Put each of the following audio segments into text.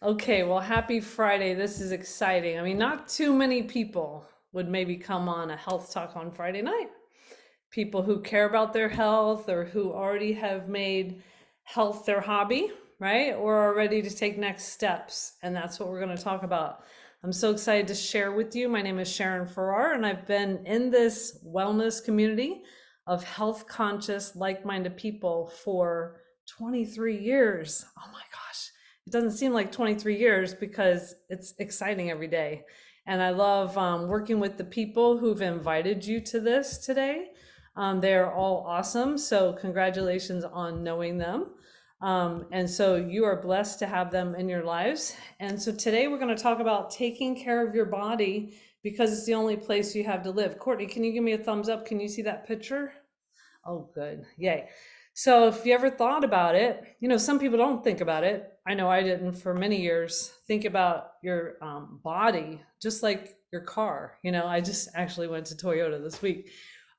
Okay, well, happy Friday. This is exciting. I mean, not too many people would maybe come on a health talk on Friday night. People who care about their health or who already have made health their hobby, right? Or are ready to take next steps. And that's what we're going to talk about. I'm so excited to share with you. My name is Sharon Farrar, and I've been in this wellness community of health conscious, like minded people for 23 years. Oh my gosh. It doesn't seem like 23 years because it's exciting every day. And I love working with the people who've invited you to this today. They're all awesome. So, congratulations on knowing them. And so, you are blessed to have them in your lives. And so, today we're going to talk about taking care of your body because it's the only place you have to live. Courtney, can you give me a thumbs up? Can you see that picture? Oh, good. Yay. So if you ever thought about it, some people don't think about it. I know I didn't for many years. Think about your body, just like your car. I just actually went to Toyota this week,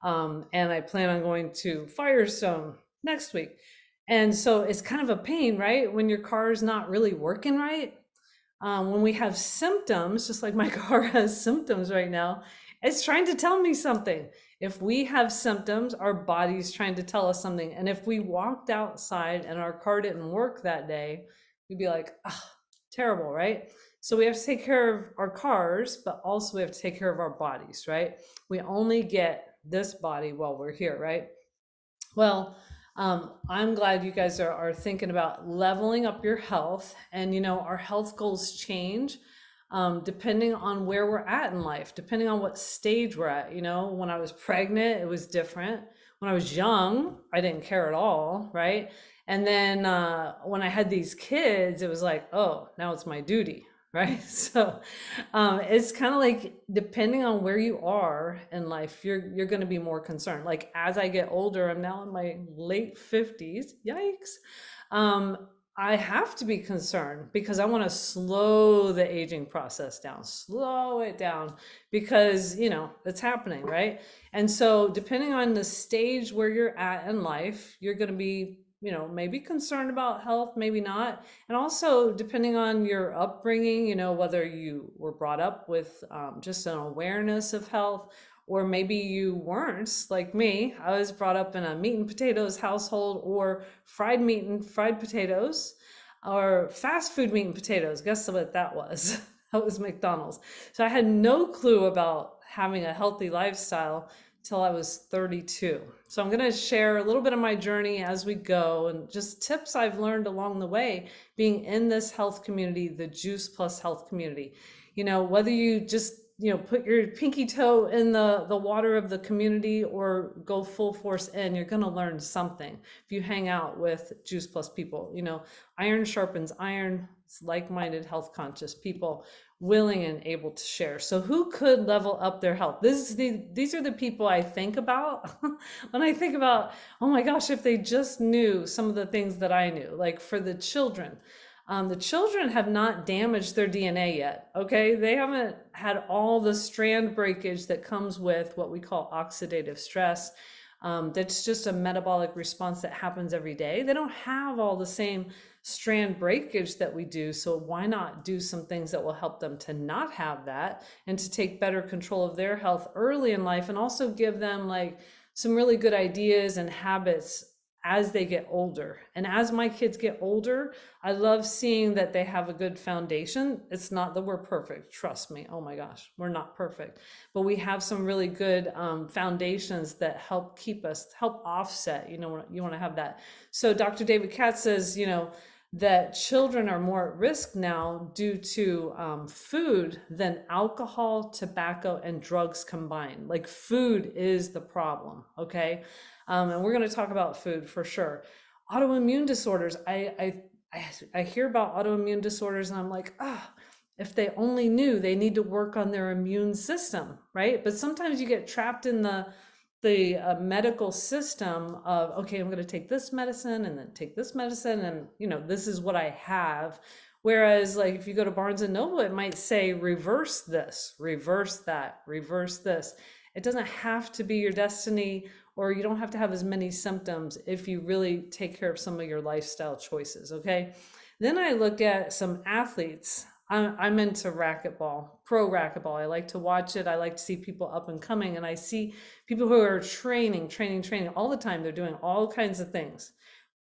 and I plan on going to Firestone next week. And so it's kind of a pain, right? When your car is not really working right. When we have symptoms, just like my car has symptoms right now, it's trying to tell me something. If we have symptoms, our body's trying to tell us something. And if we walked outside and our car didn't work that day, we'd be like, ah, terrible, right? So we have to take care of our cars, but also we have to take care of our bodies, right? We only get this body while we're here, right? Well, I'm glad you guys are thinking about leveling up your health. And, our health goals change depending on where we're at in life, depending on what stage we're at. When I was pregnant, it was different. When I was young, I didn't care at all, right? And then when I had these kids, it was like, oh, now it's my duty, right? So it's kind of like depending on where you are in life, you're going to be more concerned. Like as I get older, I'm now in my late 50s. Yikes. I have to be concerned because I want to slow the aging process down, slow it down because, it's happening, right? And so, depending on the stage where you're at in life, you're going to be, maybe concerned about health, maybe not. And also, depending on your upbringing, whether you were brought up with just an awareness of health, or maybe you weren't like me. I was brought up in a meat and potatoes household, or fried meat and fried potatoes, or fast food meat and potatoes. Guess what that was? That was McDonald's. So I had no clue about having a healthy lifestyle till I was 32. So I'm going to share a little bit of my journey as we go and just tips I've learned along the way being in this health community, the Juice Plus Health community. Whether you just put your pinky toe in the water of the community or go full force in, you're going to learn something if you hang out with Juice Plus people. Iron sharpens iron. It's like-minded, health conscious people willing and able to share. So who could level up their health? These are the people I think about when I think about, oh my gosh, if they just knew some of the things that I knew. Like for the children have not damaged their DNA yet, okay? They haven't had all the strand breakage that comes with what we call oxidative stress. That's just a metabolic response that happens every day. They don't have all the same strand breakage that we do. So why not do some things that will help them to not have that and to take better control of their health early in life, and also give them like some really good ideas and habits as they get older. And as my kids get older, I love seeing that they have a good foundation. It's not that we're perfect, trust me. Oh my gosh, we're not perfect, but we have some really good foundations that help offset. You want to have that. So Dr. David Katz says, that children are more at risk now due to food than alcohol, tobacco, and drugs combined. Like food is the problem, okay? And we're going to talk about food for sure. Autoimmune disorders. I hear about autoimmune disorders and I'm like, ah, if they only knew they need to work on their immune system, right? But sometimes you get trapped in the medical system of, okay, I'm going to take this medicine and then take this medicine, and this is what I have. Whereas like if you go to Barnes and Noble, it might say reverse this, reverse that, reverse this. It doesn't have to be your destiny, or you don't have to have as many symptoms if you really take care of some of your lifestyle choices, okay? Then I looked at some athletes. I'm into racquetball, pro racquetball. I like to watch it. I like to see people up and coming, and I see people who are training all the time. They're doing all kinds of things.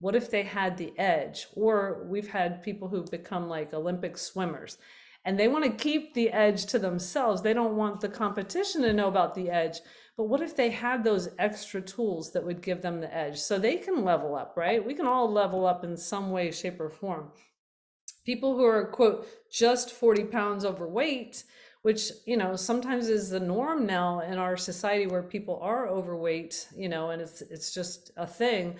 What if they had the edge? Or we've had people who've become like Olympic swimmers and they want to keep the edge to themselves. They don't want the competition to know about the edge. But what if they had those extra tools that would give them the edge so they can level up, right? We can all level up in some way, shape, or form. People who are, quote, just 40 pounds overweight, which, sometimes is the norm now in our society where people are overweight, and it's just a thing.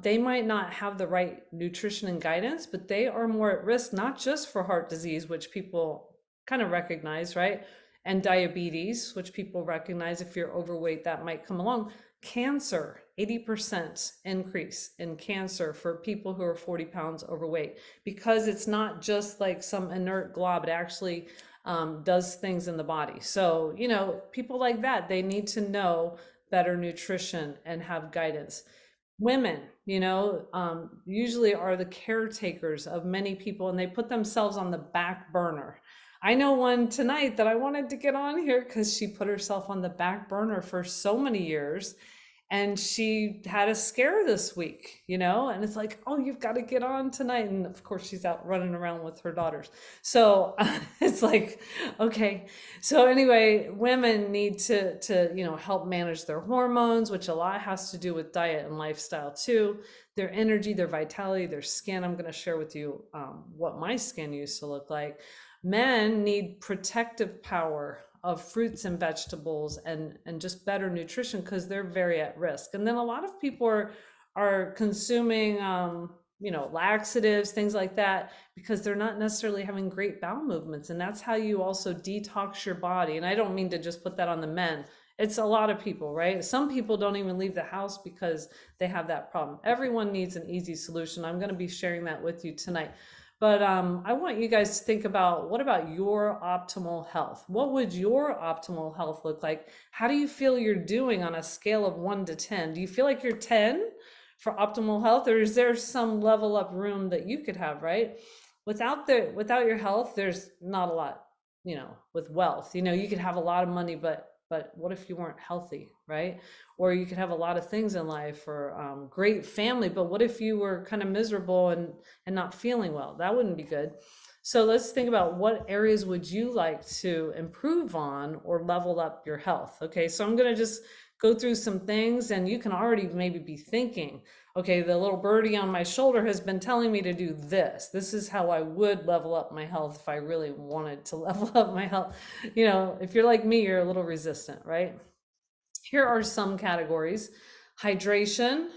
They might not have the right nutrition and guidance, but they are more at risk, not just for heart disease, which people kind of recognize, right? And diabetes, which people recognize if you're overweight, that might come along. Cancer, 80% increase in cancer for people who are 40 pounds overweight, because it's not just like some inert glob, it actually does things in the body. So, people like that, they need to know better nutrition and have guidance. Women, usually are the caretakers of many people and they put themselves on the back burner. I know one tonight that I wanted to get on here because she put herself on the back burner for so many years and she had a scare this week, and it's like, oh, you've got to get on tonight. And of course, she's out running around with her daughters. So it's like, okay. So anyway, women need to help manage their hormones, which a lot has to do with diet and lifestyle too. Their energy, their vitality, their skin. I'm going to share with you what my skin used to look like. Men need protective power of fruits and vegetables and just better nutrition because they're very at risk. And then a lot of people are consuming laxatives, things like that, because they're not necessarily having great bowel movements. And that's how you also detox your body. And I don't mean to just put that on the men. It's a lot of people, right? Some people don't even leave the house because they have that problem. Everyone needs an easy solution. I'm going to be sharing that with you tonight. But I want you guys to think about, what about your optimal health? What would your optimal health look like? How do you feel you're doing on a scale of 1 to 10? Do you feel like you're 10 for optimal health, or is there some level up room that you could have, right? Without your health, there's not a lot, with wealth. You could have a lot of money, but what if you weren't healthy, right? Or you could have a lot of things in life, or great family, but what if you were kind of miserable and not feeling well? That wouldn't be good. So let's think about, what areas would you like to improve on or level up your health? Okay, so I'm going to just go through some things and you can already maybe be thinking, okay, the little birdie on my shoulder has been telling me to do this. This is how I would level up my health if I really wanted to level up my health. If you're like me, you're a little resistant, right? Here are some categories. Hydration,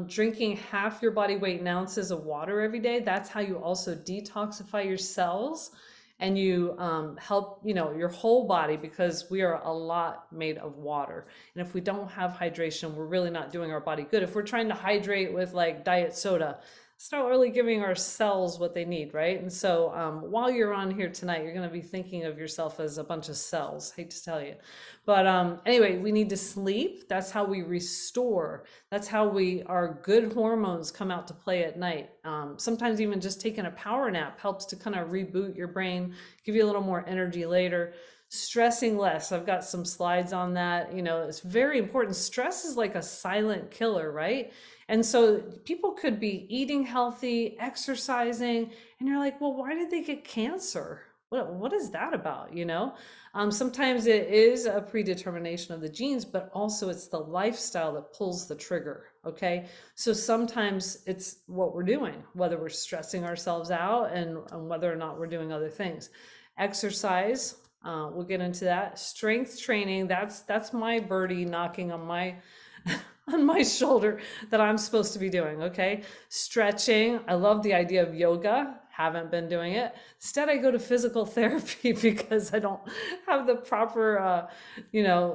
drinking half your body weight in ounces of water every day. That's how you also detoxify your cells and you help, your whole body, because we are a lot made of water. And if we don't have hydration, we're really not doing our body good. If we're trying to hydrate with like diet soda, it's not really giving our cells what they need, right? And so while you're on here tonight, you're going to be thinking of yourself as a bunch of cells. Hate to tell you. But anyway, we need to sleep. That's how we restore. That's how our good hormones come out to play at night. Sometimes even just taking a power nap helps to kind of reboot your brain, give you a little more energy later. Stressing less. I've got some slides on that. It's very important. Stress is like a silent killer, right? And so people could be eating healthy, exercising, and you're like, well, why did they get cancer? What is that about? Sometimes it is a predetermination of the genes, but also it's the lifestyle that pulls the trigger. Okay. So sometimes it's what we're doing, whether we're stressing ourselves out and whether or not we're doing other things. Exercise. We'll get into that. Strength training. That's my birdie knocking on my on my shoulder that I'm supposed to be doing. Okay. Stretching. I love the idea of yoga. Haven't been doing it. Instead, I go to physical therapy because I don't have the proper,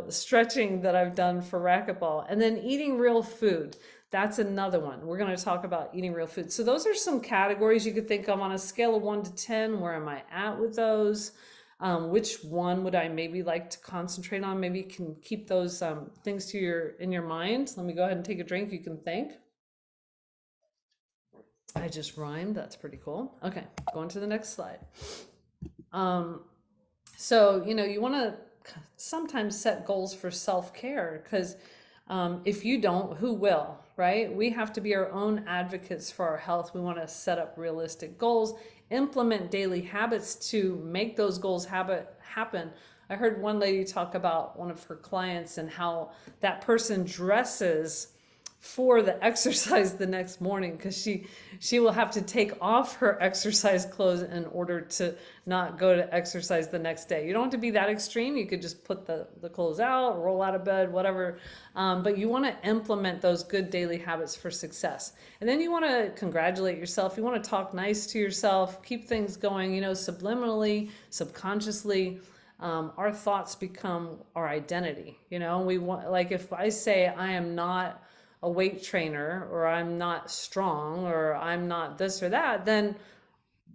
stretching that I've done for racquetball. And then eating real food. That's another one. We're going to talk about eating real food. So those are some categories you could think of on a scale of 1 to 10. Where am I at with those? Which one would I maybe like to concentrate on? Maybe you can keep those things in your mind. Let me go ahead and take a drink. You can think. I just rhymed. That's pretty cool. Okay, going to the next slide. Um, so, you want to sometimes set goals for self-care because if you don't, who will, right? We have to be our own advocates for our health. We want to set up realistic goals, implement daily habits to make those goals happen. I heard one lady talk about one of her clients and how that person dresses for the exercise the next morning because she will have to take off her exercise clothes in order to not go to exercise the next day. You don't have to be that extreme. You could just put the clothes out, roll out of bed, whatever. But you want to implement those good daily habits for success. And then you want to congratulate yourself. You want to talk nice to yourself, keep things going, subliminally, subconsciously. Our thoughts become our identity. We want, like, if I say I am not a weight trainer, or I'm not strong, or I'm not this or that, then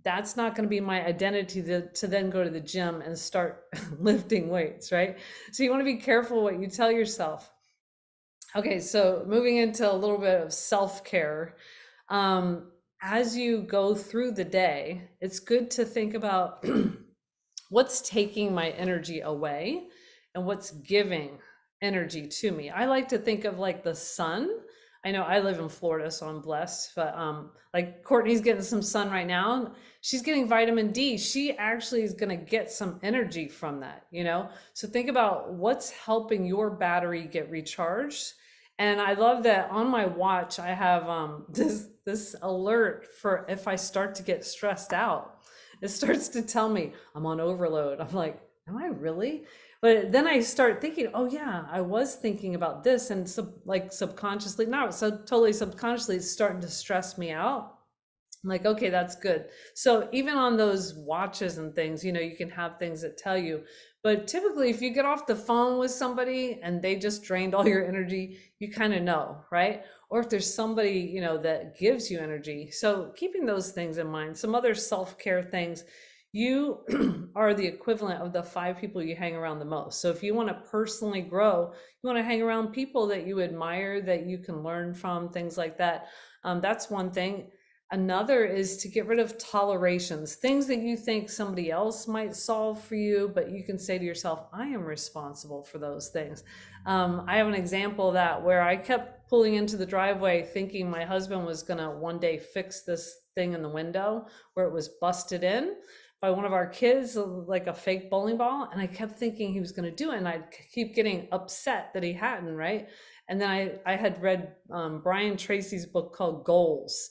that's not going to be my identity to then go to the gym and start lifting weights, right? So you want to be careful what you tell yourself. Okay, so moving into a little bit of self-care. As you go through the day, it's good to think about what's taking my energy away and what's giving energy to me. I like to think of like the sun. I know I live in Florida, so I'm blessed, but like Courtney's getting some sun right now. She's getting vitamin D. She actually is going to get some energy from that, So think about what's helping your battery get recharged. And I love that on my watch I have this alert for if I start to get stressed out. It starts to tell me I'm on overload. I'm like, am I really? But then I start thinking, oh yeah, I was thinking about this, and subconsciously, not so totally subconsciously, it's starting to stress me out. I'm like, okay, that's good. So even on those watches and things, you can have things that tell you. But typically, if you get off the phone with somebody and they just drained all your energy, you kind of know, right? Or if there's somebody, that gives you energy. So keeping those things in mind. Some other self-care things. You are the equivalent of the 5 people you hang around the most. So if you want to personally grow, you want to hang around people that you admire, that you can learn from, things like that. That's one thing. Another is to get rid of tolerations, things that you think somebody else might solve for you, but you can say to yourself, I am responsible for those things. I have an example of that where I kept pulling into the driveway thinking my husband was going to one day fix this thing in the window where it was busted in by one of our kids, like a fake bowling ball. And I kept thinking he was going to do it. And I'd keep getting upset that he hadn't, right? And then I had read Brian Tracy's book called Goals.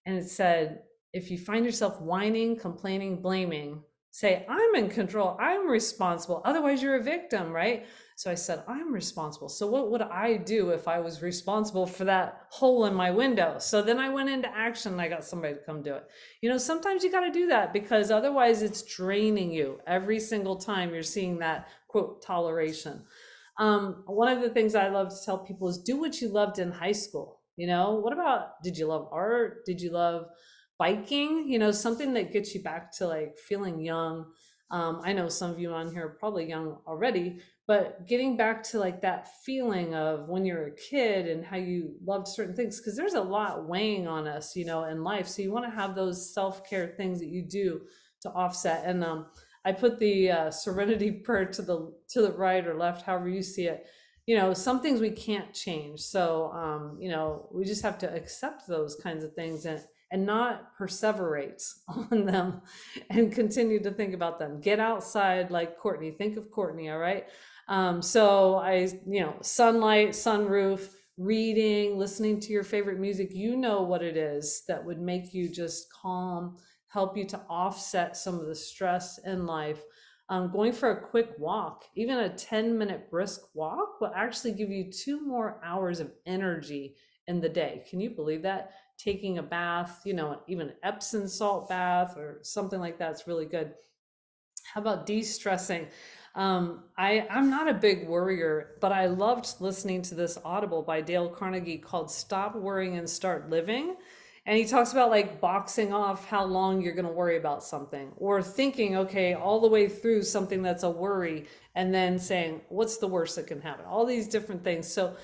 And it said, if you find yourself whining, complaining, blaming, say, I'm in control, I'm responsible. Otherwise, you're a victim, right? So I said, I'm responsible. So what would I do if I was responsible for that hole in my window? So then I went into action and I got somebody to come do it. Sometimes you got to do that because otherwise it's draining you every single time you're seeing that, quote, toleration. One of the things I love to tell people is do what you loved in high school. What about, did you love art? Did you love biking? Something that gets you back to like feeling young. I know some of you on here are probably young already, but getting back to like that feeling of when you're a kid and how you loved certain things, because there's a lot weighing on us, in life. So you want to have those self-care things that you do to offset. And I put the serenity prayer to the right or left, however you see it. Some things we can't change. So, we just have to accept those kinds of things and not perseverate on them and continue to think about them. Get outside like Courtney. Think of Courtney, all right? So sunlight, sunroof, reading, listening to your favorite music, what it is that would make you just calm, help you to offset some of the stress in life. Going for a quick walk, even a 10-minute brisk walk, will actually give you 2 more hours of energy in the day. Can you believe that? Taking a bath, even an Epsom salt bath or something like that's really good. How about de-stressing? I'm not a big worrier, but I loved listening to this Audible by Dale Carnegie called Stop Worrying and Start Living. And he talks about like boxing off how long you're going to worry about something, or thinking, okay, all the way through something that's a worry, and then saying, what's the worst that can happen? All these different things. So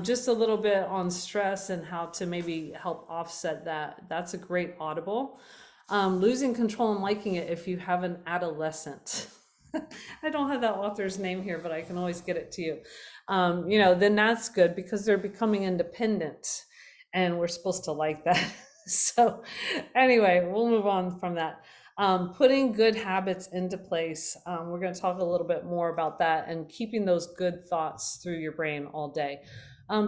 just a little bit on stress and how to maybe help offset that. That's a great Audible. Losing Control and Liking It if you have an adolescent. I don't have that author's name here, but I can always get it to you. Then that's good because they're becoming independent and we're supposed to like that. So anyway, we'll move on from that. Putting good habits into place. We're going to talk a little bit more about that and keeping those good thoughts through your brain all day.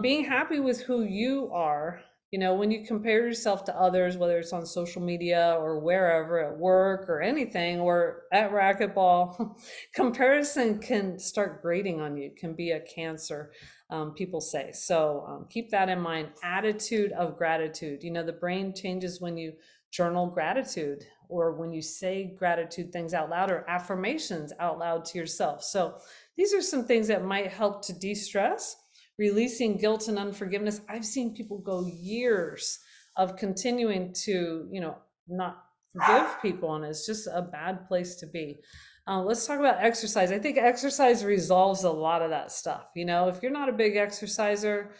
Being happy with who you are. When you compare yourself to others, whether it's on social media or wherever, at work or anything, or at racquetball, comparison can start grating on you, can be a cancer, people say. So keep that in mind. Attitude of gratitude. The brain changes when you journal gratitude or when you say gratitude things out loud or affirmations out loud to yourself. So these are some things that might help to de-stress. Releasing guilt and unforgiveness. I've seen people go years of continuing to, not forgive people, and it's just a bad place to be. Let's talk about exercise. I think exercise resolves a lot of that stuff. If you're not a big exerciser,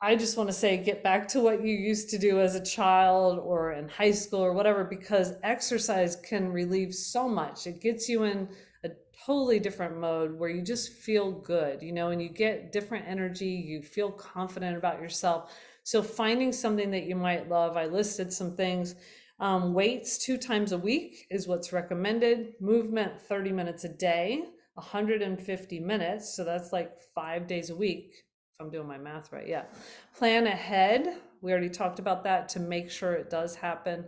I just want to say get back to what you used to do as a child or in high school or whatever, because exercise can relieve so much. It gets you in a totally different mode where you just feel good, and you get different energy, you feel confident about yourself. So finding something that you might love. I listed some things. Weights 2 times a week is what's recommended. Movement 30 minutes a day, 150 minutes. So that's like 5 days a week. If I'm doing my math right, yeah. Plan ahead. We already talked about that to make sure it does happen.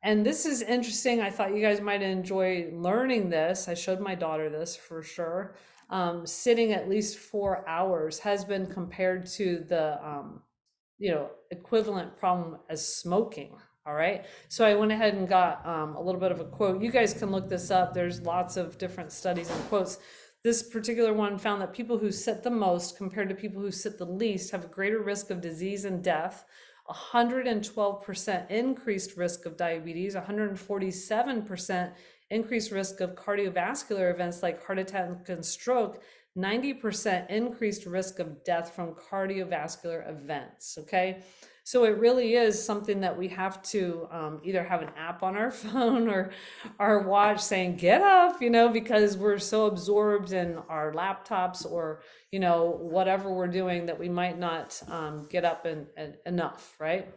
And this is interesting. I thought you guys might enjoy learning this. I showed my daughter this for sure. Sitting at least 4 hours has been compared to the equivalent problem as smoking. All right. So I went ahead and got a little bit of a quote. You guys can look this up. There's lots of different studies and quotes. This particular one found that people who sit the most compared to people who sit the least have a greater risk of disease and death, 112% increased risk of diabetes, 147% increased risk of cardiovascular events like heart attack and stroke, 90% increased risk of death from cardiovascular events. Okay. So it really is something that we have to either have an app on our phone or our watch saying, get up, because we're so absorbed in our laptops or, whatever we're doing that we might not get up and enough, right?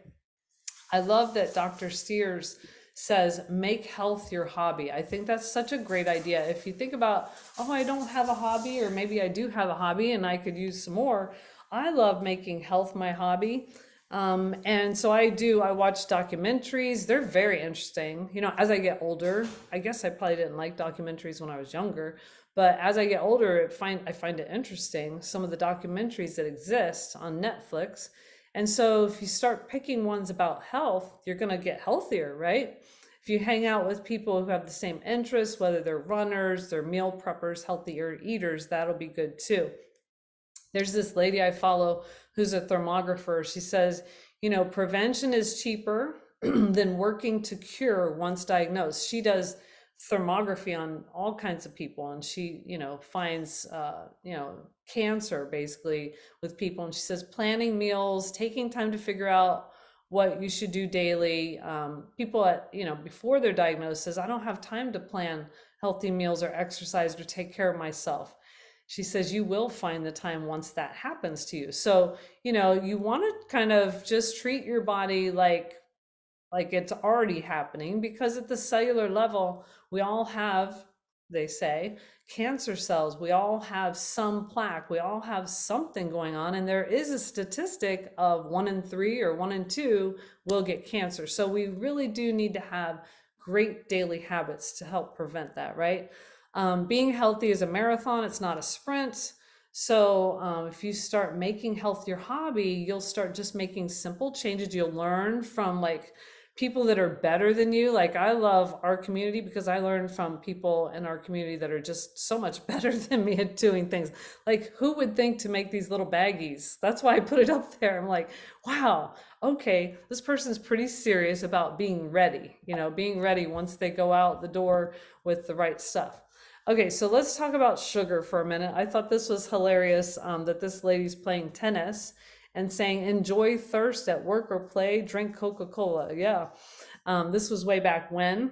I love that Dr. Steers says, make health your hobby. I think that's such a great idea. If you think about, I don't have a hobby, or maybe I do have a hobby and I could use some more. I love making health my hobby. And so I watch documentaries. They're very interesting. As I get older, I guess I probably didn't like documentaries when I was younger, but as I get older, I find it interesting, some of the documentaries that exist on Netflix. And so if you start picking ones about health, you're going to get healthier, right? If you hang out with people who have the same interests, whether they're runners, they're meal preppers, healthier eaters, that'll be good too. There's this lady I follow who's a thermographer. She says, prevention is cheaper than working to cure once diagnosed. She does thermography on all kinds of people, and she, finds, cancer basically with people. And she says, planning meals, taking time to figure out what you should do daily. People before their diagnosis, I don't have time to plan healthy meals or exercise or take care of myself. She says you will find the time once that happens to you. So, you want to kind of just treat your body like it's already happening, because at the cellular level, we all have, they say, cancer cells. We all have some plaque. We all have something going on. And there is a statistic of 1 in 3 or 1 in 2 will get cancer. So we really do need to have great daily habits to help prevent that, right? Being healthy is a marathon, it's not a sprint. So if you start making health your hobby, you'll start just making simple changes. You'll learn from people that are better than you. I love our community because I learn from people in our community that are just so much better than me at doing things. Who would think to make these little baggies? That's why I put it up there. I'm like, wow, okay, this person's pretty serious about being ready, being ready once they go out the door with the right stuff. Okay, so let's talk about sugar for a minute. I thought this was hilarious that this lady's playing tennis and saying, enjoy thirst at work or play, drink Coca-Cola. Yeah. This was way back when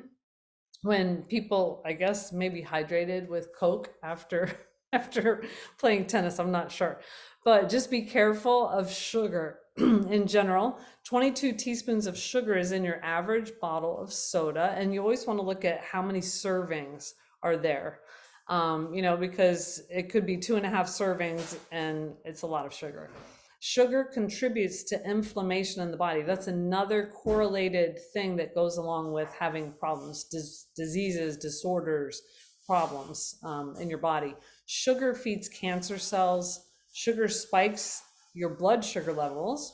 people, I guess, maybe hydrated with Coke after after playing tennis. I'm not sure. But just be careful of sugar in general. 22 teaspoons of sugar is in your average bottle of soda, and you always want to look at how many servings are there. Because it could be 2.5 servings and it's a lot of sugar. Sugar contributes to inflammation in the body. That's another correlated thing that goes along with having problems, diseases, disorders, problems in your body. Sugar feeds cancer cells. Sugar spikes your blood sugar levels.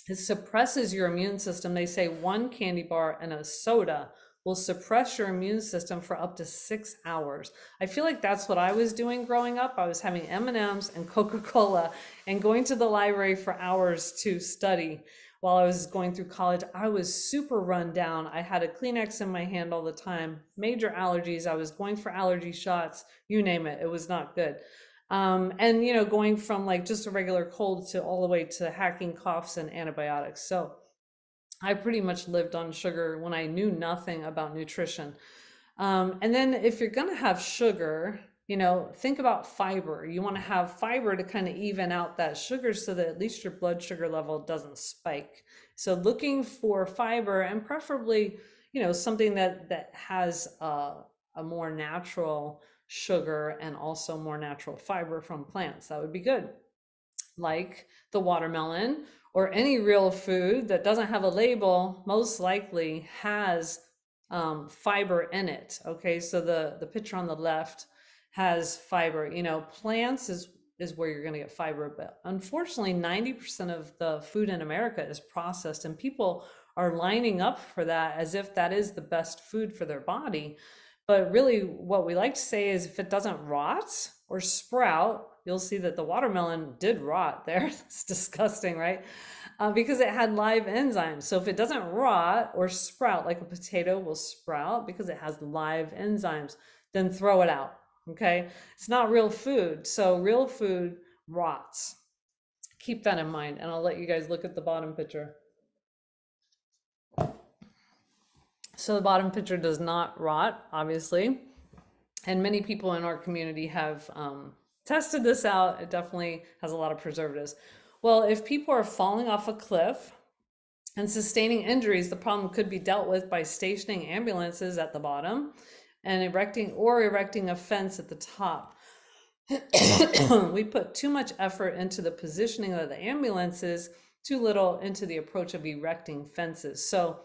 It suppresses your immune system. They say one candy bar and a soda will suppress your immune system for up to 6 hours. I feel like that's what I was doing growing up. I was having M&Ms and Coca-Cola and going to the library for hours to study. While I was going through college, I was super run down. I had a Kleenex in my hand all the time, major allergies. I was going for allergy shots, you name it. It was not good. And going from like just a regular cold to all the way to hacking coughs and antibiotics. So I pretty much lived on sugar when I knew nothing about nutrition. And then if you're going to have sugar, think about fiber. You want to have fiber to kind of even out that sugar so that at least your blood sugar level doesn't spike. So looking for fiber and preferably, something that has a more natural sugar and also more natural fiber from plants. That would be good. Like the watermelon or any real food that doesn't have a label, most likely has fiber in it. Okay, so the picture on the left has fiber. Plants is where you're going to get fiber, but unfortunately 90% of the food in America is processed, and people are lining up for that as if that is the best food for their body. But really, what we like to say is if it doesn't rot or sprout, you'll see that the watermelon did rot there. It's disgusting, right? Because it had live enzymes. So if it doesn't rot or sprout like a potato will sprout because it has live enzymes, then throw it out. Okay. It's not real food. So real food rots. Keep that in mind. And I'll let you guys look at the bottom picture. So the bottom picture does not rot, obviously. And many people in our community have tested this out. It definitely has a lot of preservatives. Well, if people are falling off a cliff and sustaining injuries, the problem could be dealt with by stationing ambulances at the bottom and erecting a fence at the top. We put too much effort into the positioning of the ambulances, too little into the approach of erecting fences. So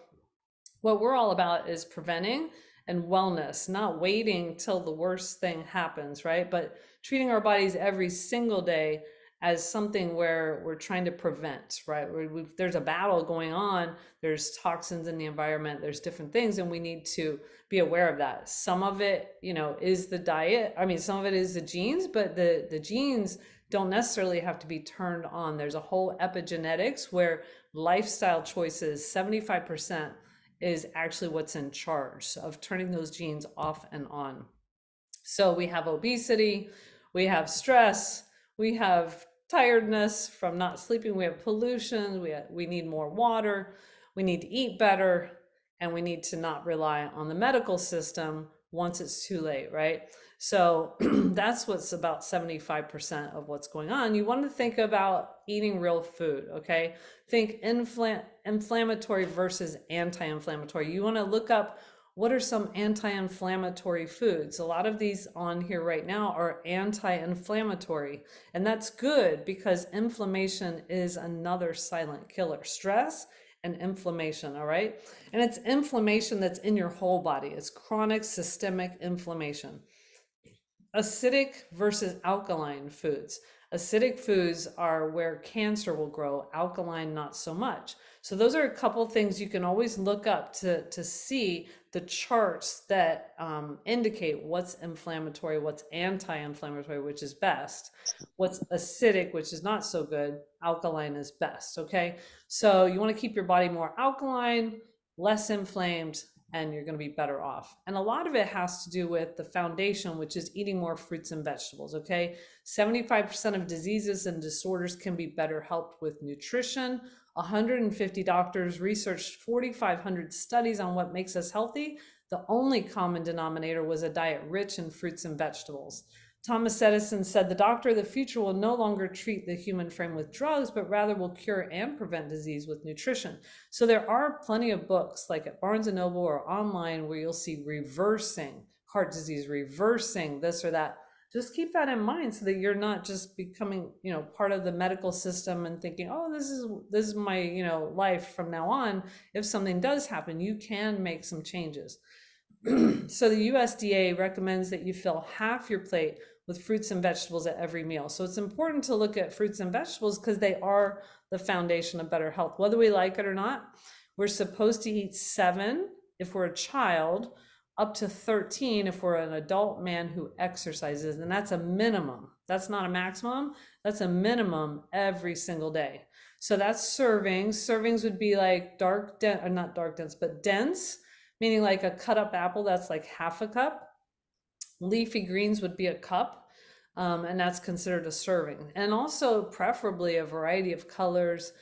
what we're all about is preventing and wellness, not waiting till the worst thing happens, right? But treating our bodies every single day as something where we're trying to prevent, right? There's a battle going on, there's toxins in the environment, there's different things, and we need to be aware of that. Some of it, is the diet. I mean, some of it is the genes, but the genes don't necessarily have to be turned on. There's a whole epigenetics where lifestyle choices, 75% is actually what's in charge of turning those genes off and on. So we have obesity, we have stress, we have tiredness from not sleeping, we have pollution, we need more water, we need to eat better, and we need to not rely on the medical system once it's too late, right? So that's what's about 75% of what's going on. You want to think about eating real food, okay? Think inflammatory versus anti-inflammatory. You want to look up what are some anti-inflammatory foods. A lot of these on here right now are anti-inflammatory, and that's good because inflammation is another silent killer. Stress and inflammation, all right? And it's inflammation that's in your whole body. It's chronic systemic inflammation. Acidic versus alkaline foods. Acidic foods are where cancer will grow, alkaline not so much. So those are a couple things you can always look up to see the charts that indicate what's inflammatory, what's anti-inflammatory, which is best, what's acidic, which is not so good, alkaline is best, okay? So you want to keep your body more alkaline, less inflamed, and you're going to be better off. And a lot of it has to do with the foundation, which is eating more fruits and vegetables. Okay. 75% of diseases and disorders can be better helped with nutrition. 150 doctors researched 4,500 studies on what makes us healthy. The only common denominator was a diet rich in fruits and vegetables. Thomas Edison said the doctor of the future will no longer treat the human frame with drugs, but rather will cure and prevent disease with nutrition. So there are plenty of books like at Barnes & Noble or online where you'll see reversing heart disease, reversing this or that. Just keep that in mind so that you're not just becoming, part of the medical system and thinking, oh, this is my, life from now on. If something does happen, you can make some changes. So the USDA recommends that you fill half your plate with fruits and vegetables at every meal. So it's important to look at fruits and vegetables because they are the foundation of better health, whether we like it or not. We're supposed to eat 7 if we're a child, up to 13 if we're an adult man who exercises, and that's a minimum. That's not a maximum. That's a minimum every single day. So that's servings. Servings would be like not dark dense, but dense, meaning like a cut up apple, that's like half a cup. Leafy greens would be a cup, and that's considered a serving. And also preferably a variety of colors.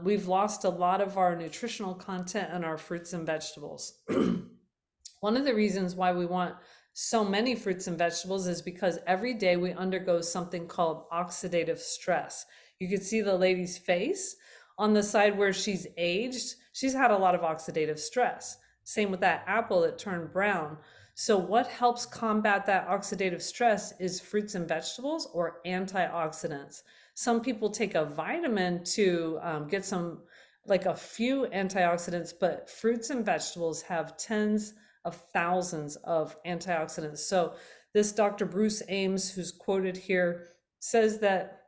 We've lost a lot of our nutritional content in our fruits and vegetables. One of the reasons why we want so many fruits and vegetables is because every day we undergo something called oxidative stress. You can see the lady's face on the side where she's aged. She's had a lot of oxidative stress. Same with that apple that turned brown. So what helps combat that oxidative stress is fruits and vegetables or antioxidants. Some people take a vitamin to get some, like a few antioxidants, but fruits and vegetables have tens of thousands of antioxidants. So this Dr. Bruce Ames, who's quoted here, says that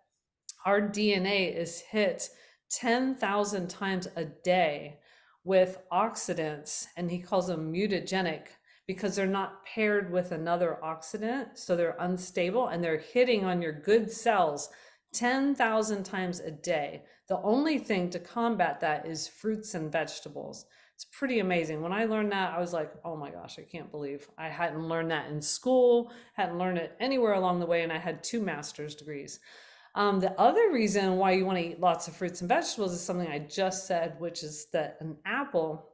our DNA is hit 10,000 times a day with oxidants, and he calls them mutagenic because they're not paired with another oxidant, so they're unstable and they're hitting on your good cells 10,000 times a day. The only thing to combat that is fruits and vegetables. It's pretty amazing. When I learned that, I was like, oh my gosh, I can't believe I hadn't learned that in school, hadn't learned it anywhere along the way, and I had 2 master's degrees. The other reason why you want to eat lots of fruits and vegetables is something I just said, which is that an apple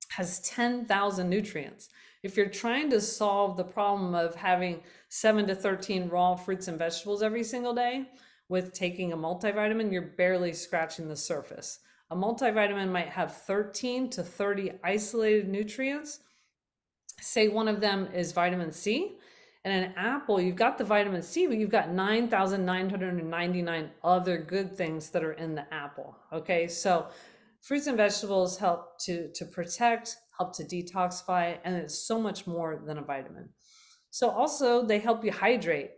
has 10,000 nutrients. If you're trying to solve the problem of having 7 to 13 raw fruits and vegetables every single day with taking a multivitamin, you're barely scratching the surface. A multivitamin might have 13 to 30 isolated nutrients. Say one of them is vitamin C. And an apple, you've got the vitamin C, but you've got 9,999 other good things that are in the apple. Okay, so fruits and vegetables help to protect, help to detoxify, and it's so much more than a vitamin. So also they help you hydrate,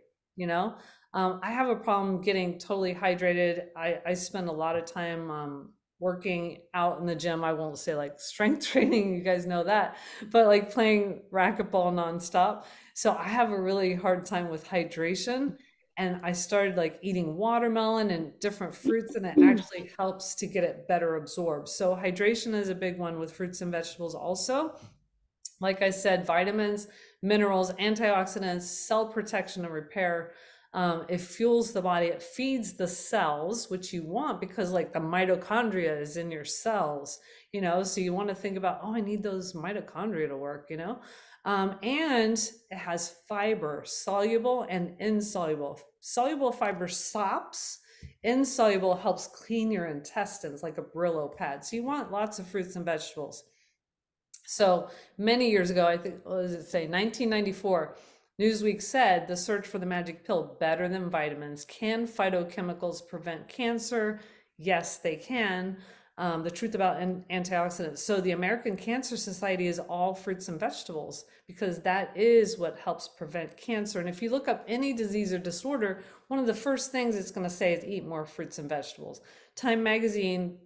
I have a problem getting totally hydrated. I spend a lot of time working out in the gym. I won't say like strength training, you guys know that, but like playing racquetball nonstop. So I have a really hard time with hydration. And I started like eating watermelon and different fruits, and it actually helps to get it better absorbed. So hydration is a big one with fruits and vegetables also. Like I said, vitamins, minerals, antioxidants, cell protection and repair. It fuels the body, it feeds the cells, which you want because like the mitochondria is in your cells, so you want to think about, oh, I need those mitochondria to work, and it has fiber, soluble and insoluble. Soluble fiber sops, insoluble helps clean your intestines like a Brillo pad. So you want lots of fruits and vegetables. So many years ago, I think, what does it say, 1994, Newsweek said the search for the magic pill better than vitamins. Can phytochemicals prevent cancer? Yes, they can. The truth about antioxidants. So the American Cancer Society is all fruits and vegetables because that is what helps prevent cancer. And if you look up any disease or disorder, one of the first things it's going to say is eat more fruits and vegetables. Time Magazine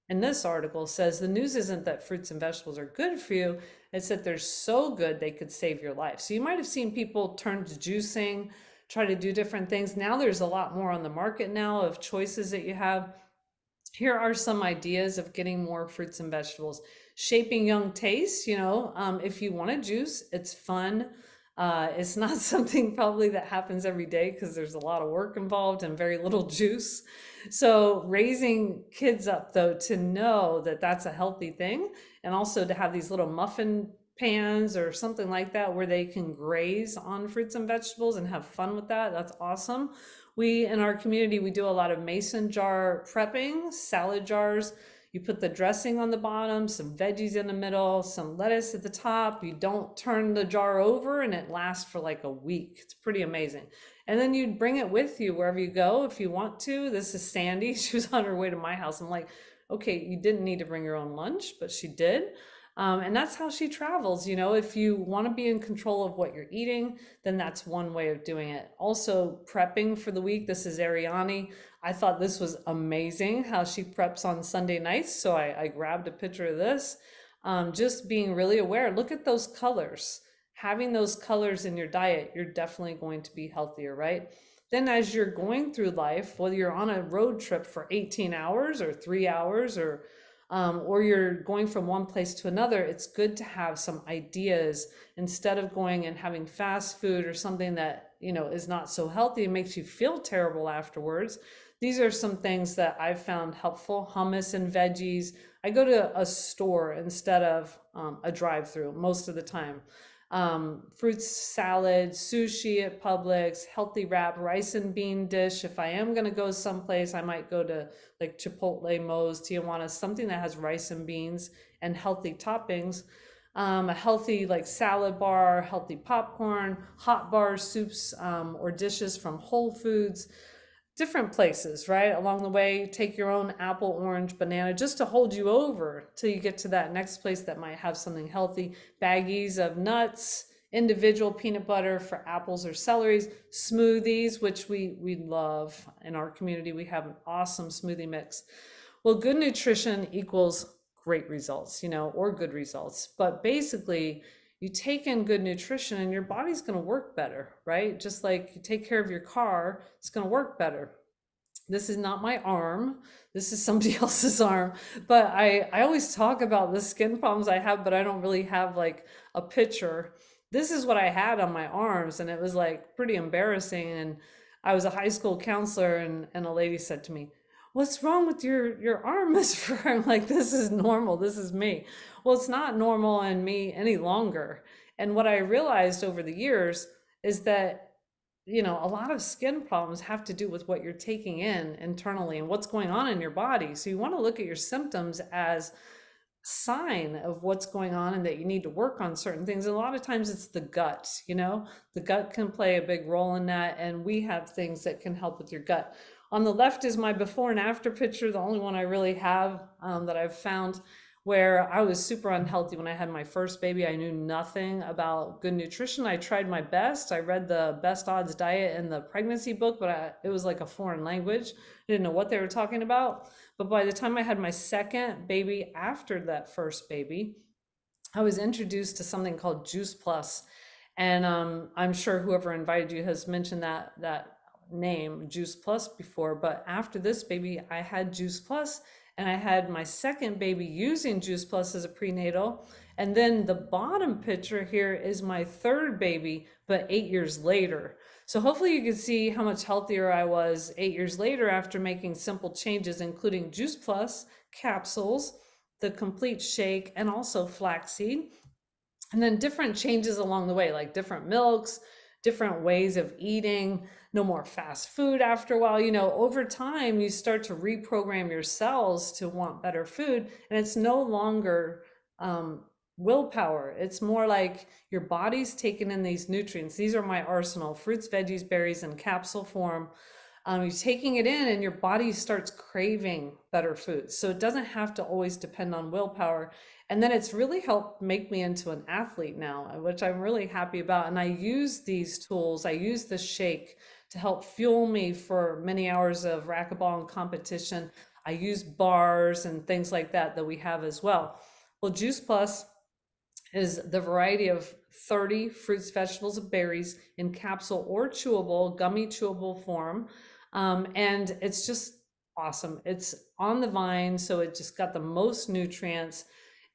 in this article says the news isn't that fruits and vegetables are good for you, it's that they're so good they could save your life. So you might have seen people turn to juicing, try to do different things. Now there's a lot more on the market now of choices that you have. Here are some ideas of getting more fruits and vegetables. shaping young tastes, if you want to juice, it's fun. It's not something probably that happens every day because there's a lot of work involved and very little juice. So raising kids up though to know that that's a healthy thing, and also to have these little muffin pans or something like that where they can graze on fruits and vegetables and have fun with that. That's awesome. We, in our community, we do a lot of mason jar prepping, salad jars. You put the dressing on the bottom, some veggies in the middle, some lettuce at the top. You don't turn the jar over and it lasts for like a week. It's pretty amazing. And then you'd bring it with you wherever you go if you want to. This is Sandy. She was on her way to my house. I'm like, okay, you didn't need to bring your own lunch, but she did. And that's how she travels. If you want to be in control of what you're eating, then that's one way of doing it. Also, prepping for the week. This is Ariani. I thought this was amazing how she preps on Sunday nights. So I grabbed a picture of this. Just being really aware. Look at those colors. Having those colors in your diet, you're definitely going to be healthier, right? Then as you're going through life, whether you're on a road trip for 18 hours or 3 hours or you're going from one place to another, it's good to have some ideas instead of going and having fast food or something that, is not so healthy and makes you feel terrible afterwards. These are some things that I've found helpful. Hummus and veggies. I go to a store instead of a drive-through most of the time. Fruits, salad, sushi at Publix, healthy wrap, rice and bean dish. If I am going to go someplace, I might go to like Chipotle, Moe's, Tijuana, something that has rice and beans and healthy toppings. A healthy like salad bar, healthy popcorn, hot bars, soups, or dishes from Whole Foods. Different places, right? Along the way, take your own apple, orange, banana, just to hold you over till you get to that next place that might have something healthy. Baggies of nuts, individual peanut butter for apples or celeries, smoothies, which we love in our community. We have an awesome smoothie mix. Well, good nutrition equals great results, or good results. But basically, you take in good nutrition and your body's going to work better, right? Just like you take care of your car, it's going to work better. This is not my arm. This is somebody else's arm. But I always talk about the skin problems I have, but I don't really have like a picture. This is what I had on my arms, and it was like pretty embarrassing. And I was a high school counselor, and a lady said to me, "What's wrong with your arm, Miss Fur?" I'm like, this is normal. This is me. Well, it's not normal in me any longer. And what I realized over the years is that, a lot of skin problems have to do with what you're taking in internally and what's going on in your body. So you want to look at your symptoms as sign of what's going on and that you need to work on certain things. And a lot of times it's the gut, the gut can play a big role in that. And we have things that can help with your gut. On the left is my before and after picture, the only one I really have that I've found, where I was super unhealthy when I had my first baby. I knew nothing about good nutrition. I tried my best. I read the Best Odds Diet in the pregnancy book, but it was like a foreign language. I didn't know what they were talking about. But by the time I had my second baby after that first baby, I was introduced to something called Juice Plus. And I'm sure whoever invited you has mentioned that name Juice Plus before, but after this baby I had Juice Plus, and I had my second baby using Juice Plus as a prenatal. And then the bottom picture here is my third baby, but 8 years later. So hopefully you can see how much healthier I was 8 years later after making simple changes, including Juice Plus, capsules, the complete shake, and also flaxseed. And then different changes along the way, like different milks, different ways of eating, no more fast food after a while. Over time, you start to reprogram your cells to want better food, and it's no longer willpower. It's more like your body's taking in these nutrients. These are my arsenal: fruits, veggies, berries in capsule form. You're taking it in and your body starts craving better foods. So it doesn't have to always depend on willpower. And then it's really helped make me into an athlete now, which I'm really happy about. And I use these tools. I use the shake to help fuel me for many hours of racquetball and competition. I use bars and things like that we have as well. Well, Juice Plus is the variety of 30 fruits, vegetables, and berries in capsule or chewable, gummy chewable form. And it's just awesome. It's on the vine, so it just got the most nutrients.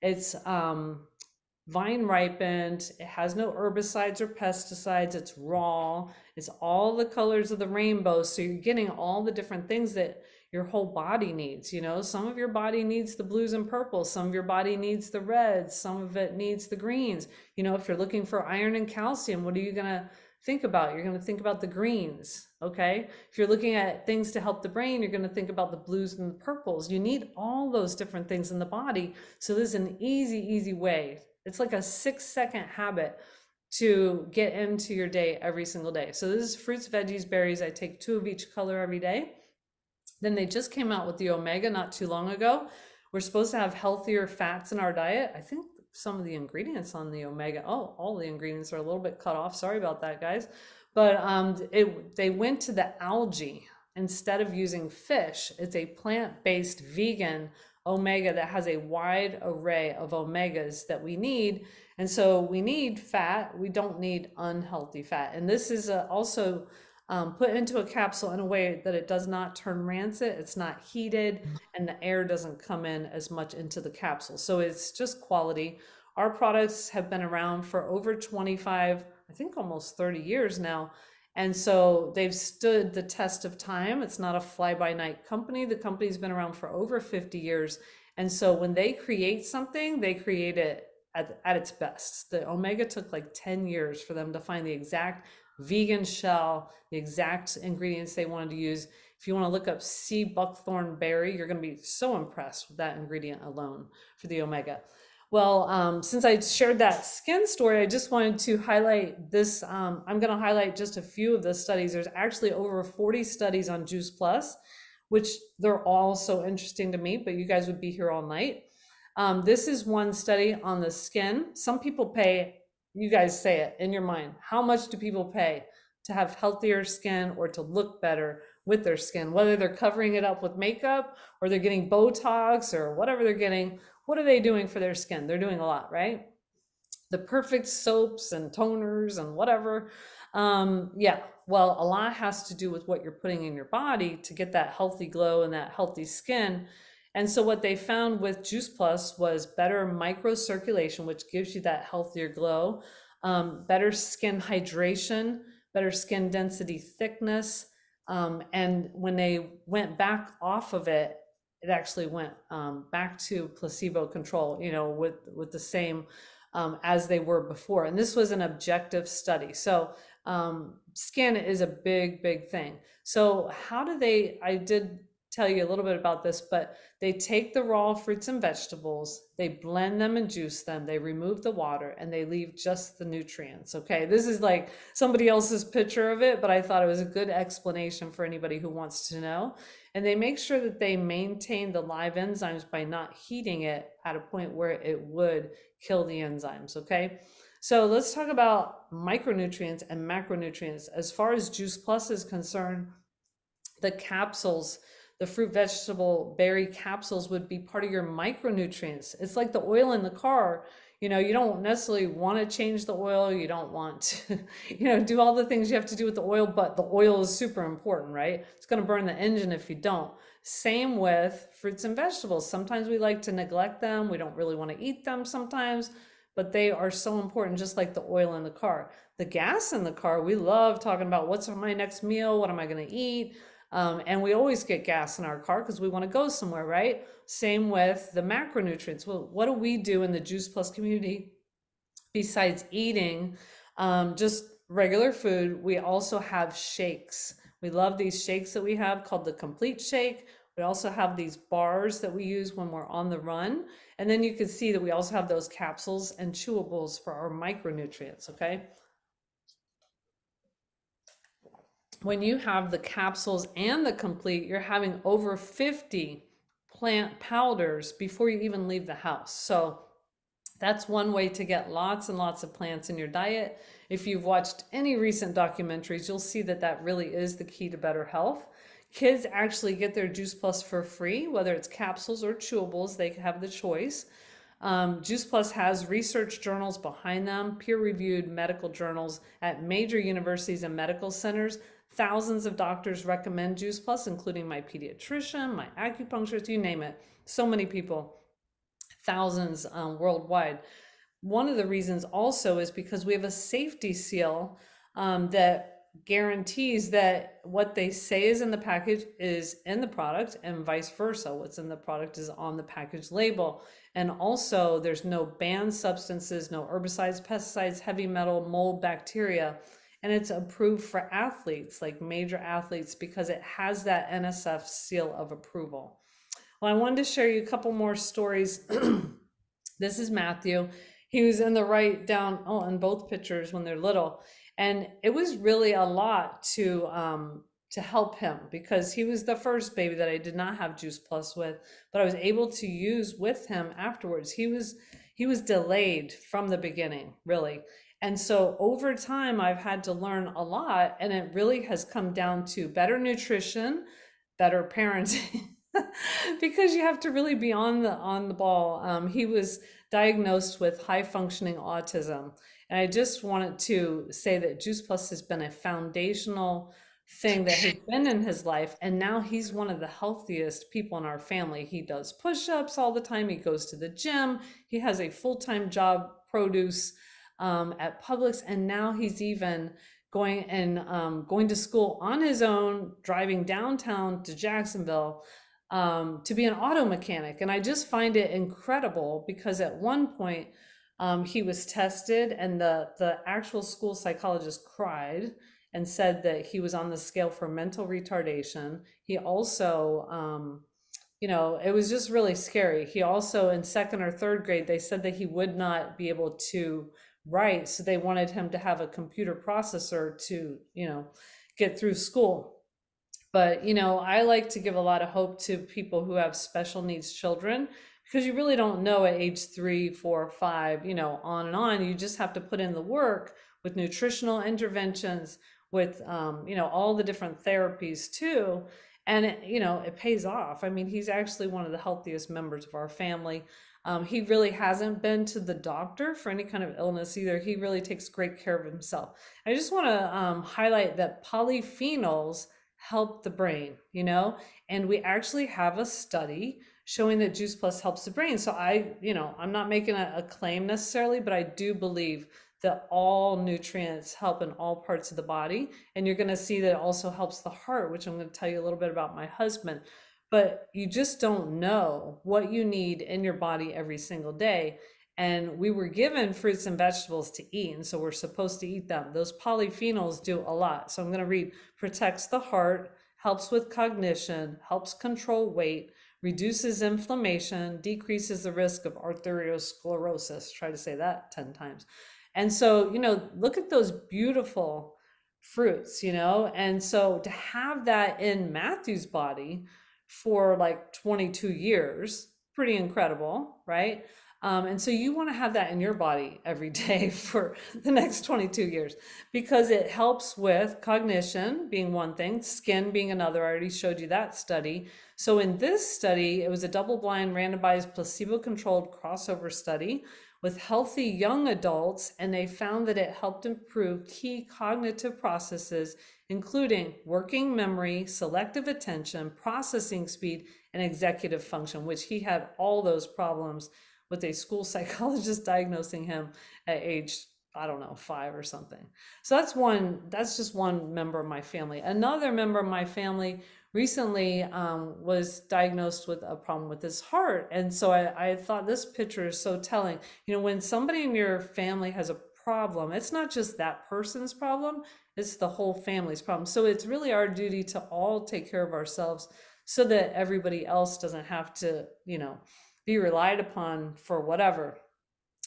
It's vine ripened. It has no herbicides or pesticides. It's raw. It's all the colors of the rainbow. So you're getting all the different things that your whole body needs. You know, some of your body needs the blues and purples. Some of your body needs the reds. Some of it needs the greens. You know, if you're looking for iron and calcium, what are you going to think about? You're going to think about the greens. Okay. If you're looking at things to help the brain, you're going to think about the blues and the purples. You need all those different things in the body. So this is an easy way. It's like a 6-second habit to get into your day every single day. So this is fruits, veggies, berries. I take 2 of each color every day. Then they just came out with the omega not too long ago. We're supposed to have healthier fats in our diet. I think some of the ingredients on the omega, all the ingredients are a little bit cut off. Sorry about that, guys. But they went to the algae instead of using fish. It's a plant-based vegan omega that has a wide array of omegas that we need. And so we need fat. We don't need unhealthy fat. And this is also put into a capsule in a way that it does not turn rancid, it's not heated, and the air doesn't come in as much into the capsule. So it's just quality. Our products have been around for over 25, I think almost 30 years now. And so they've stood the test of time. It's not a fly-by-night company. The company's been around for over 50 years. And so when they create something, they create it at its best. The omega took like 10 years for them to find the exact vegan shell, the exact ingredients they wanted to use. If you want to look up sea buckthorn berry, you're going to be so impressed with that ingredient alone for the omega. Well, since I shared that skin story, I just wanted to highlight this. I'm going to highlight just a few of the studies. There's actually over 40 studies on Juice Plus, which they're all so interesting to me, but you guys would be here all night. This is one study on the skin. Some people pay, you guys say it in your mind, how much do people pay to have healthier skin or to look better with their skin? Whether they're covering it up with makeup or they're getting Botox or whatever they're getting, what are they doing for their skin? They're doing a lot, right? The perfect soaps and toners and whatever. Yeah, well, a lot has to do with what you're putting in your body to get that healthy glow and that healthy skin. And so what they found with Juice Plus was better microcirculation, which gives you that healthier glow, better skin hydration, better skin density thickness. And when they went back off of it, it actually went back to placebo control, you know, with the same as they were before. And this was an objective study. So skin is a big thing. So how do they, I did tell you a little bit about this, but they take the raw fruits and vegetables, they blend them and juice them, they remove the water, and they leave just the nutrients. Okay, this is like somebody else's picture of it, but I thought it was a good explanation for anybody who wants to know. And they make sure that they maintain the live enzymes by not heating it at a point where it would kill the enzymes. Okay, so let's talk about micronutrients and macronutrients. As far as Juice Plus is concerned, the capsules, the fruit, vegetable, berry capsules would be part of your micronutrients. It's like the oil in the car. You know, you don't necessarily want to change the oil. You don't want to, you know, do all the things you have to do with the oil, but the oil is super important, right? It's going to burn the engine if you don't. Same with fruits and vegetables. Sometimes we like to neglect them. We don't really want to eat them sometimes, but they are so important, just like the oil in the car. The gas in the car, we love talking about what's my next meal? What am I going to eat? And we always get gas in our car because we want to go somewhere, right? Same with the macronutrients. Well, what do we do in the Juice Plus community besides eating just regular food? We also have shakes. We love these shakes that we have called the Complete Shake. We also have these bars that we use when we're on the run. And then you can see that we also have those capsules and chewables for our micronutrients, okay? When you have the capsules and the complete, you're having over 50 plant powders before you even leave the house. So that's one way to get lots and lots of plants in your diet. If you've watched any recent documentaries, you'll see that that really is the key to better health. Kids actually get their Juice Plus for free, whether it's capsules or chewables, they have the choice. Juice Plus has research journals behind them, peer-reviewed medical journals at major universities and medical centers. Thousands of doctors recommend Juice Plus, including my pediatrician, my acupuncturist, you name it. So many people. thousands worldwide. One of the reasons also is because we have a safety seal that guarantees that what they say is in the package is in the product, and vice versa. What's in the product is on the package label. And also, there's no banned substances, no herbicides, pesticides, heavy metal, mold, bacteria. And it's approved for athletes, like major athletes, because it has that NSF seal of approval. Well, I wanted to share you a couple more stories. This is Matthew. He was in the right down, oh, in both pictures when they're little. And it was really a lot to help him because he was the first baby that I did not have Juice Plus with, but I was able to use with him afterwards. He was delayed from the beginning, really. And so over time, I've had to learn a lot, and it really has come down to better nutrition, better parenting, because you have to really be on the ball. He was diagnosed with high functioning autism, and I just wanted to say that Juice Plus has been a foundational thing that has been in his life, and now he's one of the healthiest people in our family. He does push-ups all the time. He goes to the gym. He has a full-time job, produce at Publix, and now he's even going to school on his own, driving downtown to Jacksonville to be an auto mechanic. And I just find it incredible because at one point he was tested, and the actual school psychologist cried and said that he was on the scale for mental retardation. He also, it was just really scary. He also, in second or third grade, they said that he would not be able to write. So they wanted him to have a computer processor to, get through school. But, I like to give a lot of hope to people who have special needs children, because you really don't know at age 3, 4, 5, on and on. You just have to put in the work with nutritional interventions, with, all the different therapies too. And it pays off. I mean, he's actually one of the healthiest members of our family. He really hasn't been to the doctor for any kind of illness either. He really takes great care of himself. I just want to highlight that polyphenols help the brain, and we actually have a study showing that Juice Plus helps the brain. So I'm not making a claim necessarily, but I do believe that all nutrients help in all parts of the body. And you're going to see that it also helps the heart, which I'm going to tell you a little bit about my husband. But you just don't know what you need in your body every single day. And we were given fruits and vegetables to eat, and so we're supposed to eat them. Those polyphenols do a lot. So I'm going to read: protects the heart, helps with cognition, helps control weight, reduces inflammation, decreases the risk of arteriosclerosis. Try to say that 10 times. And so, look at those beautiful fruits, and so to have that in Matthew's body for like 22 years, pretty incredible, right? And so you want to have that in your body every day for the next 22 years, because it helps with cognition being one thing, skin being another. I already showed you that study. So in this study, it was a double-blind, randomized, placebo-controlled crossover study with healthy young adults, and they found that it helped improve key cognitive processes, including working memory, selective attention, processing speed, and executive function, which he had all those problems with a school psychologist diagnosing him at age, I don't know, 5 or something. So that's just one member of my family. Another member of my family recently was diagnosed with a problem with his heart. And so I thought this picture is so telling. When somebody in your family has a problem, it's not just that person's problem, it's the whole family's problem. So it's really our duty to all take care of ourselves so that everybody else doesn't have to, be relied upon for whatever.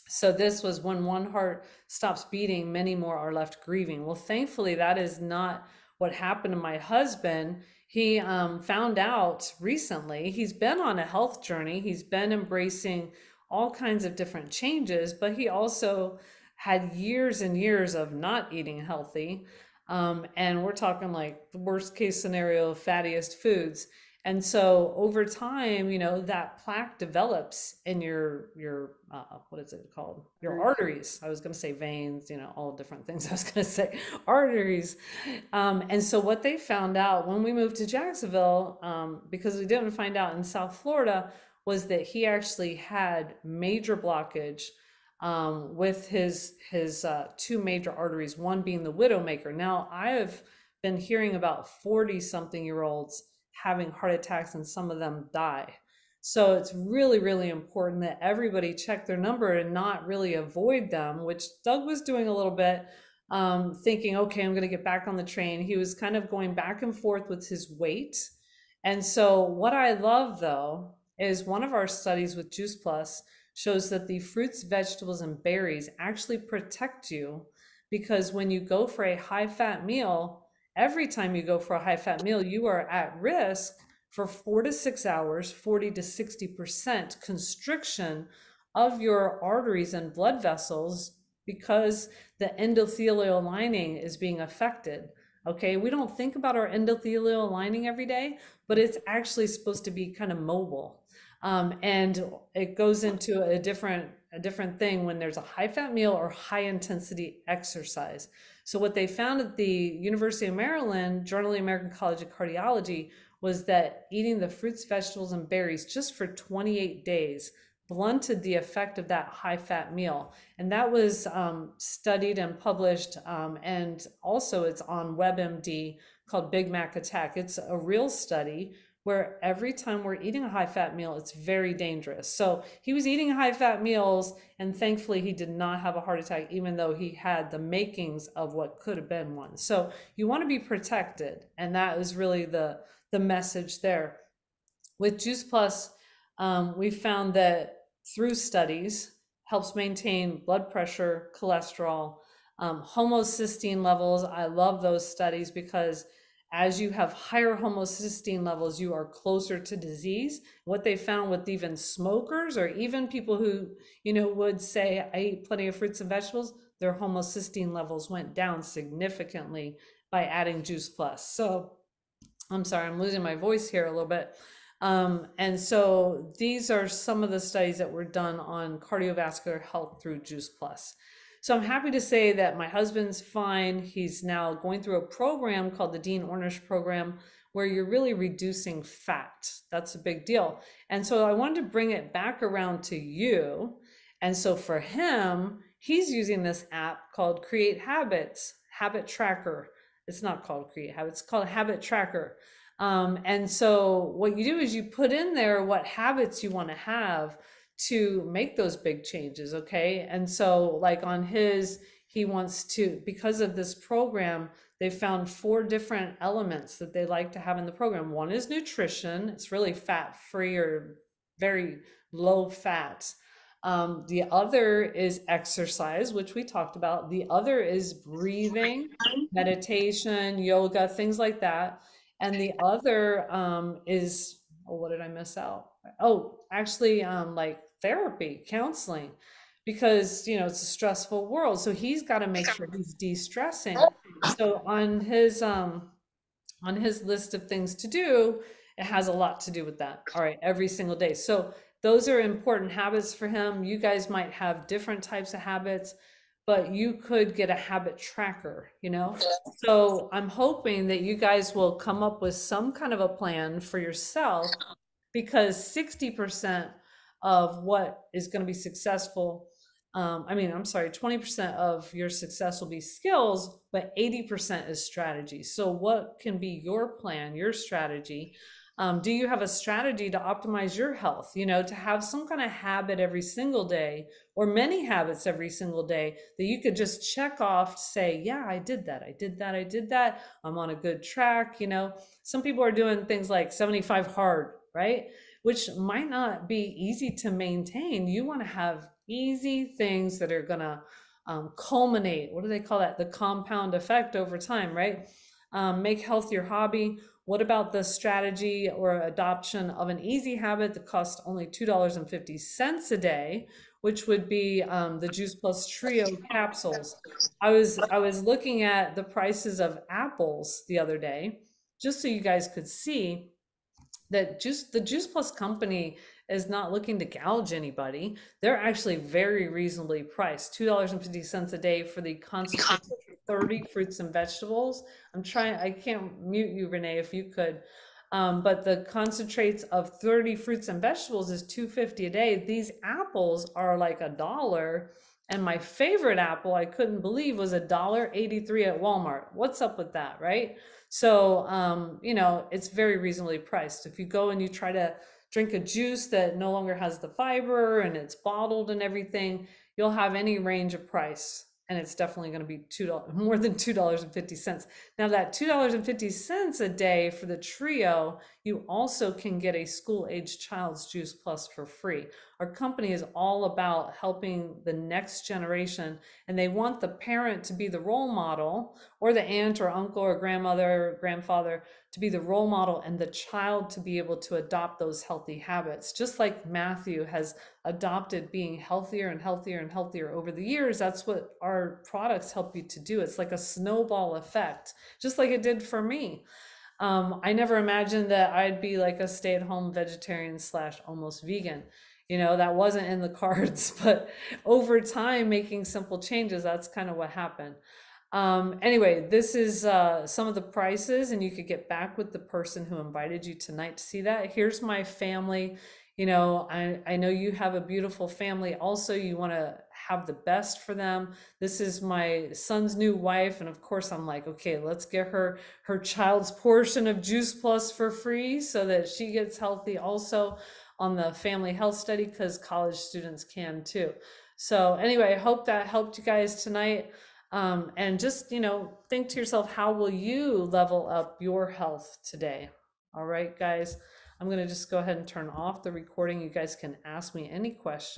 So this was: when one heart stops beating, many more are left grieving. Well, thankfully, that is not what happened to my husband. He found out recently. He's been on a health journey. He's been embracing all kinds of different changes, but he also had years and years of not eating healthy. And we're talking like the worst case scenario, fattiest foods. And so over time, that plaque develops in your what is it called? Your arteries. I was going to say veins, all different things. I was going to say arteries. And so what they found out when we moved to Jacksonville, because we didn't find out in South Florida, was that he actually had major blockage with his two major arteries, one being the widowmaker. Now, I have been hearing about 40-something-year-olds having heart attacks and some of them die. So it's really, really important that everybody check their number and not really avoid them, which Doug was doing a little bit, thinking, okay, I'm going to get back on the train. He was kind of going back and forth with his weight. And so what I love though is one of our studies with Juice Plus shows that the fruits, vegetables, and berries actually protect you, because when you go for a high fat meal, every time you go for a high fat meal, you are at risk for 4 to 6 hours, 40 to 60% constriction of your arteries and blood vessels, because the endothelial lining is being affected. Okay, we don't think about our endothelial lining every day, but it's actually supposed to be kind of mobile. And it goes into a different thing when there's a high fat meal or high intensity exercise. So what they found at the University of Maryland Journal of the American College of Cardiology was that eating the fruits, vegetables, and berries just for 28 days blunted the effect of that high fat meal. And that was studied and published, and also it's on WebMD, called Big Mac Attack. It's a real study where every time we're eating a high fat meal, it's very dangerous. So he was eating high fat meals, and thankfully he did not have a heart attack, even though he had the makings of what could have been one. So you want to be protected, and that is really the message there. With Juice Plus, we found that through studies helps maintain blood pressure, cholesterol, homocysteine levels. I love those studies because as you have higher homocysteine levels, you are closer to disease. What they found with even smokers, or even people who, would say, I eat plenty of fruits and vegetables, their homocysteine levels went down significantly by adding Juice Plus. So I'm sorry, I'm losing my voice here a little bit. And so these are some of the studies that were done on cardiovascular health through Juice Plus. So I'm happy to say that my husband's fine. He's now going through a program called the Dean Ornish program, where you're really reducing fat. That's a big deal. And so I wanted to bring it back around to you. And so for him, he's using this app called Create Habits, Habit Tracker. It's not called Create Habits, it's called Habit Tracker. And so what you do is you put in there what habits you want to have to make those big changes, okay? And so like on his, he wants to, because of this program, they found 4 different elements that they like to have in the program. One is nutrition. It's really fat-free or very low fat. The other is exercise, which we talked about. The other is breathing, meditation, yoga, things like that. And the other is, oh, what did I miss out? Oh, actually, like therapy, counseling, because it's a stressful world. So he's got to make sure he's de-stressing. So on his list of things to do, it has a lot to do with that. All right, every single day. So those are important habits for him. You guys might have different types of habits, but you could get a habit tracker, So I'm hoping that you guys will come up with some kind of a plan for yourself, because 60% of what is going to be successful, I'm sorry, 20% of your success will be skills, but 80% is strategy. So what can be your plan, your strategy? Do you have a strategy to optimize your health? To have some kind of habit every single day, or many habits every single day that you could just check off, say, yeah, I did that, I did that, I did that. I'm on a good track. Some people are doing things like 75 hard, right? Which might not be easy to maintain. You want to have easy things that are going to culminate. What do they call that? The compound effect over time, right? Make health your hobby. What about the strategy or adoption of an easy habit that costs only $2.50 a day, which would be the Juice Plus Trio capsules? I was looking at the prices of apples the other day, just so you guys could see that the Juice Plus company is not looking to gouge anybody. They're actually very reasonably priced, $2.50 a day for the concentrated 30 fruits and vegetables. I can't mute you, Renee, if you could. But the concentrates of 30 fruits and vegetables is $2.50 a day. These apples are like $1. And my favorite apple, I couldn't believe, was $1.83 at Walmart. What's up with that, right? So, it's very reasonably priced. If you go and you try to drink a juice that no longer has the fiber and it's bottled and everything, you'll have any range of price. And it's definitely going to be more than $2.50. Now that $2.50 a day for the trio, you also can get a school-aged child's juice plus for free. Our company is all about helping the next generation, and they want the parent to be the role model, or the aunt or uncle or grandmother or grandfather to be the role model, and the child to be able to adopt those healthy habits. Just like Matthew has adopted being healthier and healthier and healthier over the years, that's what our products help you to do. It's like a snowball effect, just like it did for me. I never imagined that I'd be like a stay-at-home vegetarian / almost vegan. That wasn't in the cards, but over time, making simple changes, that's kind of what happened. Anyway, this is some of the prices, and you could get back with the person who invited you tonight to see that. Here's my family. I know you have a beautiful family. Also, you want to have the best for them. This is my son's new wife, and of course I'm like, okay, let's get her child's portion of Juice Plus for free so that she gets healthy also on the family health study, because college students can too. So anyway, I hope that helped you guys tonight. And just, think to yourself, how will you level up your health today? All right, guys, I'm going to just go ahead and turn off the recording. You guys can ask me any questions.